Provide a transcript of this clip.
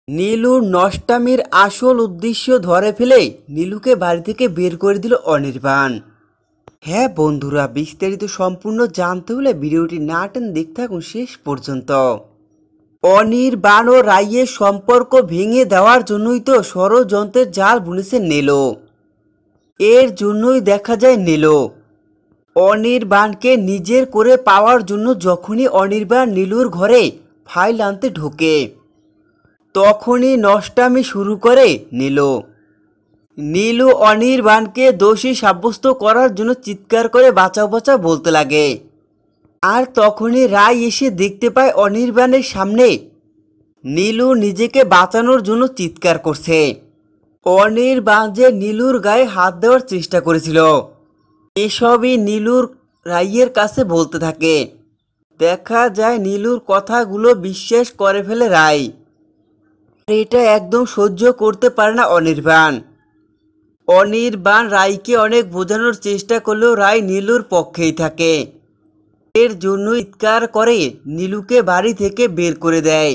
নীলুর নষ্টামির আসল উদ্দেশ্য ধরে ফেলে নীলুকে বাড়ি থেকে বের করে দিল অনির্বাণ। হ্যাঁ বন্ধুরা, বিস্তারিত সম্পূর্ণ জানতে হলে ভিডিওটি না টেনে দেখতে থাকুন শেষ পর্যন্ত। অনির্বাণ ও রাইয়ের সম্পর্ক ভেঙে দেওয়ার জন্যই তো ষড়যন্ত্রের জাল বুনেছে নীলু। এর জন্যই দেখা যায় নীলু অনির্বাণকে নিজের করে পাওয়ার জন্য যখনই অনির্বাণ নীলুর ঘরে ফাইল আনতে ঢোকে তখনই নষ্টামি শুরু করে নীলু। নীলু অনির্বাণকে দোষী সাব্যস্ত করার জন্য চিৎকার করে বাঁচাও বাঁচাও বলতে লাগে। আর তখনই রায় এসে দেখতে পায় অনির্বাণের সামনে নীলু নিজেকে বাঁচানোর জন্য চিৎকার করছে। অনির্বাণ যে নীলুর গায়ে হাত দেওয়ার চেষ্টা করেছিল এসবই নীলুর রাইয়ের কাছে বলতে থাকে। দেখা যায় নীলুর কথাগুলো বিশ্বাস করে ফেলে রায়। এটা একদম সহ্য করতে পারে না অনির্বাণ। অনির্বাণ রায়কে অনেক বোঝানোর চেষ্টা করলেও রায় নীলুর পক্ষেই থাকে। এর জন্য চিৎকার করে নীলুকে বাড়ি থেকে বের করে দেয়।